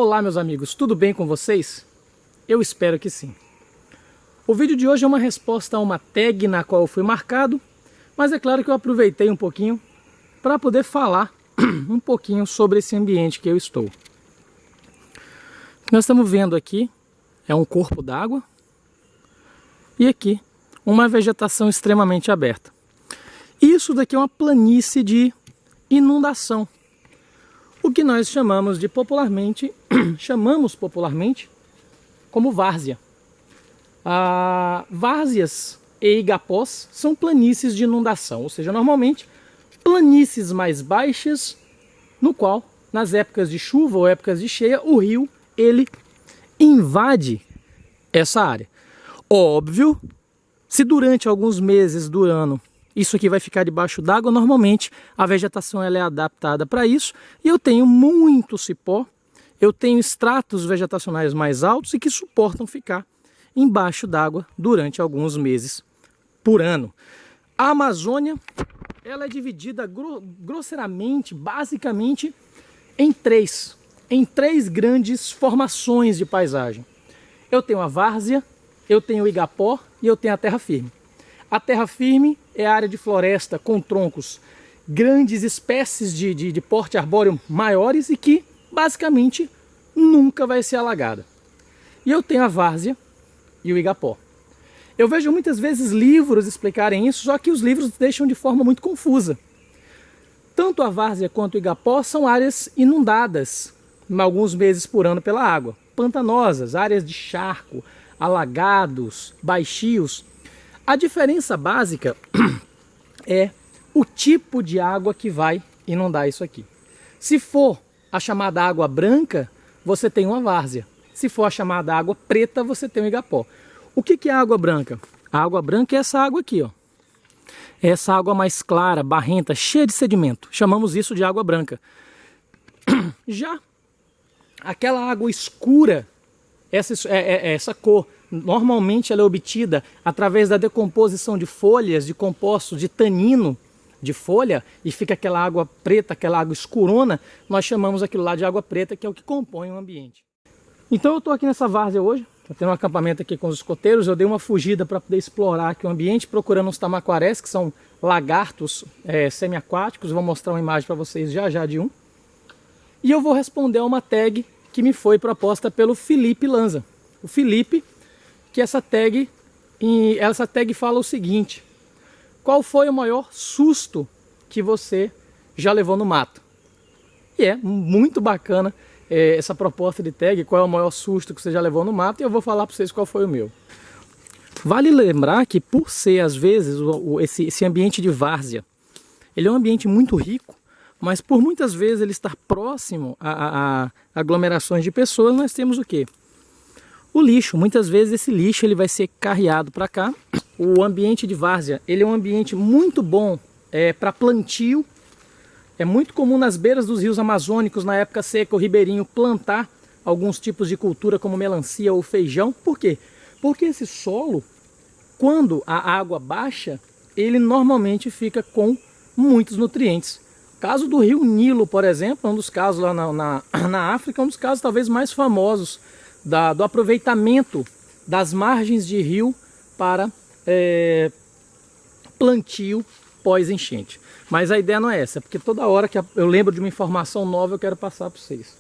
Olá meus amigos, tudo bem com vocês? Eu espero que sim. O vídeo de hoje é uma resposta a uma tag na qual eu fui marcado, mas é claro que eu aproveitei um pouquinho para poder falar um pouquinho sobre esse ambiente que eu estou. O que nós estamos vendo aqui é um corpo d'água e aqui uma vegetação extremamente aberta. Isso daqui é uma planície de inundação, o que nós chamamos popularmente como várzea. Várzeas e igapós são planícies de inundação, ou seja, normalmente planícies mais baixas, no qual nas épocas de chuva ou épocas de cheia o rio ele invade essa área. Óbvio, se durante alguns meses do ano isso aqui vai ficar debaixo d'água, normalmente a vegetação ela é adaptada para isso, e eu tenho muito cipó, eu tenho estratos vegetacionais mais altos e que suportam ficar embaixo d'água durante alguns meses por ano. A Amazônia ela é dividida grosseiramente, basicamente, em três grandes formações de paisagem. Eu tenho a várzea, eu tenho o igapó e eu tenho a terra firme. A terra firme é a área de floresta com troncos, grandes espécies de porte arbóreo maiores e que basicamente nunca vai ser alagada. E eu tenho a várzea e o igapó. Eu vejo muitas vezes livros explicarem isso, só que os livros deixam de forma muito confusa. Tanto a várzea quanto o igapó são áreas inundadas, alguns meses por ano pela água, pantanosas, áreas de charco, alagados, baixios. A diferença básica é o tipo de água que vai inundar isso aqui. Se for a chamada água branca, você tem uma várzea. Se for a chamada água preta, você tem um igapó. O que é água branca? A água branca é essa água aqui, ó. Essa água mais clara, barrenta, cheia de sedimento. Chamamos isso de água branca. Já aquela água escura, essa cor, normalmente ela é obtida através da decomposição de folhas, de compostos de tanino de folha, e fica aquela água preta, aquela água escurona. Nós chamamos aquilo lá de água preta, que é o que compõe o ambiente. Então eu estou aqui nessa várzea hoje, eu tenho um acampamento aqui com os escoteiros, eu dei uma fugida para poder explorar aqui o ambiente, procurando uns tamaquarés, que são lagartos semiaquáticos. Vou mostrar uma imagem para vocês já de um. E eu vou responder a uma tag que me foi proposta pelo Felipe Lanza. O Felipe, que essa tag fala o seguinte: qual foi o maior susto que você já levou no mato? E é muito bacana essa proposta de tag, qual é o maior susto que você já levou no mato, e eu vou falar para vocês qual foi o meu. Vale lembrar que, por ser às vezes esse ambiente de várzea, ele é um ambiente muito rico, mas por muitas vezes ele estar próximo a aglomerações de pessoas, nós temos o quê? O lixo. Muitas vezes esse lixo ele vai ser carreado para cá. O ambiente de várzea ele é um ambiente muito bom para plantio. É muito comum nas beiras dos rios amazônicos, na época seca, o ribeirinho plantar alguns tipos de cultura como melancia ou feijão. Por quê? Porque esse solo, quando a água baixa, ele normalmente fica com muitos nutrientes. O caso do rio Nilo, por exemplo, é um dos casos lá na África, é um dos casos talvez mais famosos do aproveitamento das margens de rio para plantio pós-enchente. Mas a ideia não é essa, porque toda hora que eu lembro de uma informação nova eu quero passar para vocês.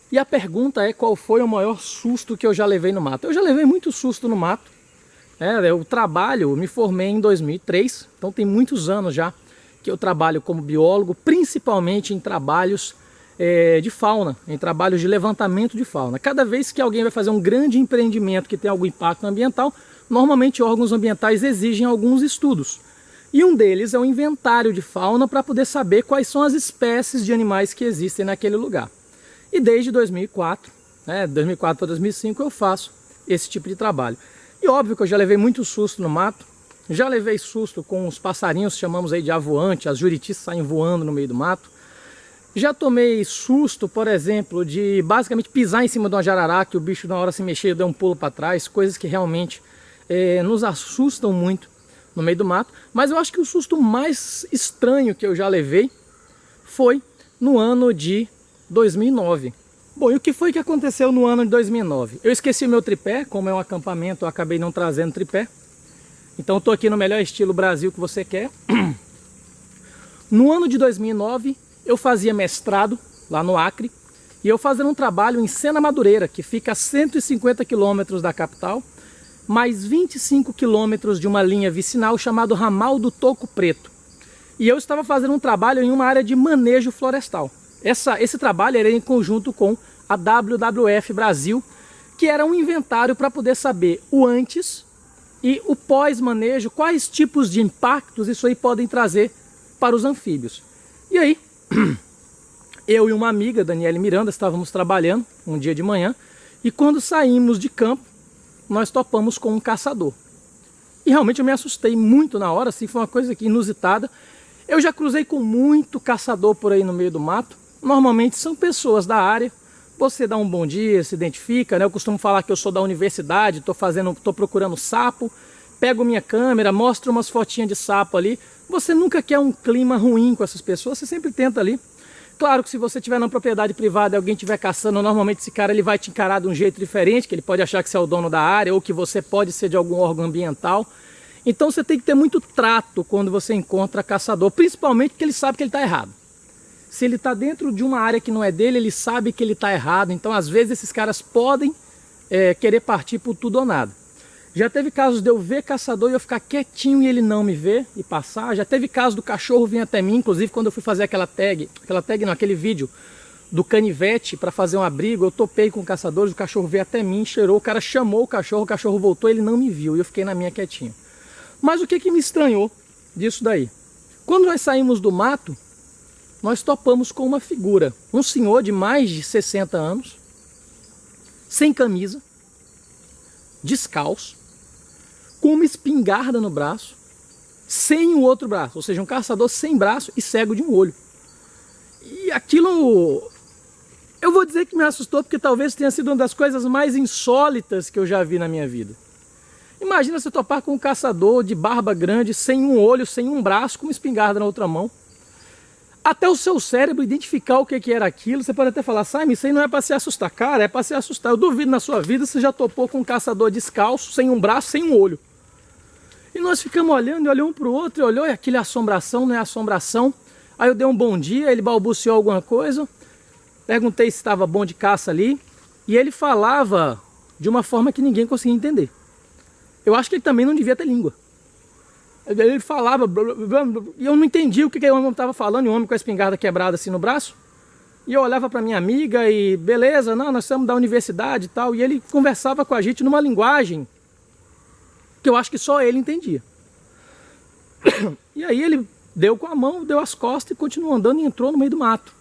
E a pergunta é: qual foi o maior susto que eu já levei no mato? Eu já levei muito susto no mato. Eu me formei em 2003, então tem muitos anos já que eu trabalho como biólogo, principalmente em trabalhos de fauna, em trabalhos de levantamento de fauna. Cada vez que alguém vai fazer um grande empreendimento que tem algum impacto ambiental, normalmente órgãos ambientais exigem alguns estudos. E um deles é o inventário de fauna, para poder saber quais são as espécies de animais que existem naquele lugar. E desde 2004, 2004 para 2005, eu faço esse tipo de trabalho. E óbvio que eu já levei muito susto no mato, já levei susto com os passarinhos, chamamos aí de avoante, as juritis saem voando no meio do mato. Já tomei susto, por exemplo, de basicamente pisar em cima de uma jararaca, que o bicho na hora se mexer deu um pulo para trás, coisas que realmente nos assustam muito no meio do mato. Mas eu acho que o susto mais estranho que eu já levei foi no ano de 2009. Bom, e o que foi que aconteceu no ano de 2009? Eu esqueci o meu tripé, como é um acampamento, eu acabei não trazendo tripé. Então estou aqui no melhor estilo Brasil que você quer. No ano de 2009, eu fazia mestrado lá no Acre. E eu fazendo um trabalho em Sena Madureira, que fica a 150 quilômetros da capital, mais 25 quilômetros de uma linha vicinal chamada Ramal do Toco Preto. E eu estava fazendo um trabalho em uma área de manejo florestal. Esse trabalho era em conjunto com a WWF Brasil, que era um inventário para poder saber o antes e o pós-manejo, quais tipos de impactos isso aí podem trazer para os anfíbios. E aí, eu e uma amiga, Daniele Miranda, estávamos trabalhando um dia de manhã, e quando saímos de campo, nós topamos com um caçador. E realmente eu me assustei muito na hora, assim, foi uma coisa inusitada. Eu já cruzei com muito caçador por aí no meio do mato. Normalmente são pessoas da área. Você dá um bom dia, se identifica, né? Eu costumo falar que eu sou da universidade, tô procurando sapo, pego minha câmera, mostro umas fotinhas de sapo ali. Você nunca quer um clima ruim com essas pessoas, você sempre tenta ali. Claro que se você estiver na propriedade privada e alguém estiver caçando, normalmente esse cara ele vai te encarar de um jeito diferente, que ele pode achar que você é o dono da área ou que você pode ser de algum órgão ambiental. Então você tem que ter muito trato quando você encontra caçador, principalmente porque ele sabe que ele está errado. Se ele está dentro de uma área que não é dele, ele sabe que ele está errado. Então às vezes esses caras podem querer partir por tudo ou nada. Já teve casos de eu ver caçador e eu ficar quietinho e ele não me ver e passar. Já teve caso do cachorro vir até mim, inclusive quando eu fui fazer aquele vídeo do canivete para fazer um abrigo, eu topei com caçadores, o cachorro veio até mim, cheirou, o cara chamou o cachorro voltou, ele não me viu e eu fiquei na minha quietinho. Mas o que me estranhou disso daí? Quando nós saímos do mato, nós topamos com uma figura, um senhor de mais de 60 anos, sem camisa, descalço, com uma espingarda no braço, sem o outro braço, ou seja, um caçador sem braço e cego de um olho. E aquilo, eu vou dizer que me assustou, porque talvez tenha sido uma das coisas mais insólitas que eu já vi na minha vida. Imagina você topar com um caçador de barba grande, sem um olho, sem um braço, com uma espingarda na outra mão. Até o seu cérebro identificar o que era aquilo, você pode até falar, Simon, isso aí não é para se assustar. Cara, é para se assustar. Eu duvido na sua vida você já topou com um caçador descalço, sem um braço, sem um olho. E nós ficamos olhando, e olhou um para o outro, e olhou, e aquilo é assombração, não é assombração. Aí eu dei um bom dia, ele balbuciou alguma coisa, perguntei se estava bom de caça ali, e ele falava de uma forma que ninguém conseguia entender. Eu acho que ele também não devia ter língua. Ele falava, e eu não entendi o que o homem estava falando, e o homem com a espingarda quebrada assim no braço. E eu olhava para minha amiga e, beleza, não, nós somos da universidade e tal, e ele conversava com a gente numa linguagem que eu acho que só ele entendia. E aí ele deu com a mão, deu as costas e continuou andando e entrou no meio do mato.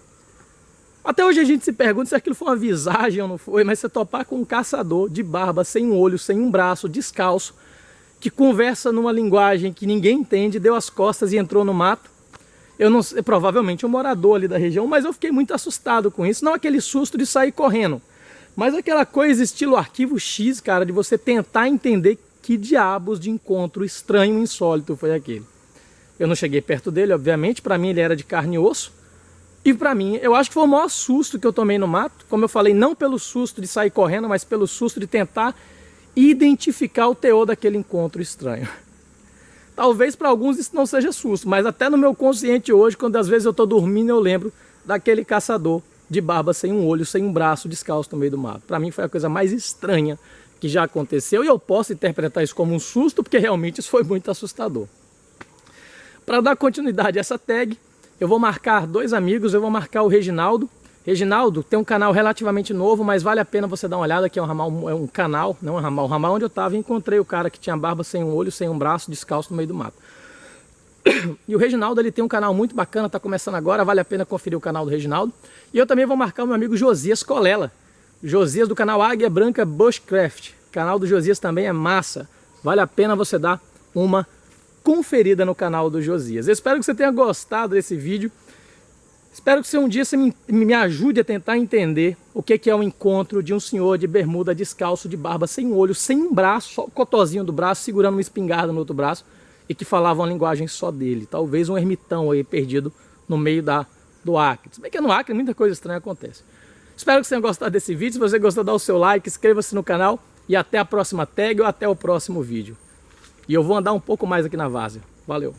Até hoje a gente se pergunta se aquilo foi uma visagem ou não foi, mas você topar com um caçador de barba, sem um olho, sem um braço, descalço, que conversa numa linguagem que ninguém entende, deu as costas e entrou no mato. Eu não sei, provavelmente um morador ali da região, mas eu fiquei muito assustado com isso. Não aquele susto de sair correndo, mas aquela coisa estilo Arquivo X, cara, de você tentar entender que diabos de encontro estranho e insólito foi aquele. Eu não cheguei perto dele, obviamente, para mim ele era de carne e osso. E para mim, eu acho que foi o maior susto que eu tomei no mato. Como eu falei, não pelo susto de sair correndo, mas pelo susto de tentar identificar o teor daquele encontro estranho. Talvez para alguns isso não seja susto, mas até no meu consciente hoje, quando às vezes eu estou dormindo, eu lembro daquele caçador de barba sem um olho, sem um braço, descalço no meio do mato. Para mim foi a coisa mais estranha que já aconteceu, e eu posso interpretar isso como um susto, porque realmente isso foi muito assustador. Para dar continuidade a essa tag, eu vou marcar dois amigos, eu vou marcar o Reginaldo. Reginaldo tem um canal relativamente novo, mas vale a pena você dar uma olhada, que é um canal, não um ramal. O ramal onde eu estava e encontrei o cara que tinha barba sem um olho, sem um braço, descalço no meio do mato. E o Reginaldo, ele tem um canal muito bacana, está começando agora, vale a pena conferir o canal do Reginaldo. E eu também vou marcar o meu amigo Josias Colela. Josias do canal Águia Branca Bushcraft. O canal do Josias também é massa. Vale a pena você dar uma conferida no canal do Josias. Eu espero que você tenha gostado desse vídeo. Espero que um dia você me ajude a tentar entender o que é o encontro de um senhor de bermuda descalço, de barba, sem olho, sem um braço, só o cotozinho do braço, segurando uma espingarda no outro braço, e que falava uma linguagem só dele. Talvez um ermitão aí perdido no meio do Acre. Se bem que no Acre muita coisa estranha acontece. Espero que você tenha gostado desse vídeo. Se você gostou, dá o seu like, inscreva-se no canal e até a próxima tag ou até o próximo vídeo. E eu vou andar um pouco mais aqui na várzea. Valeu!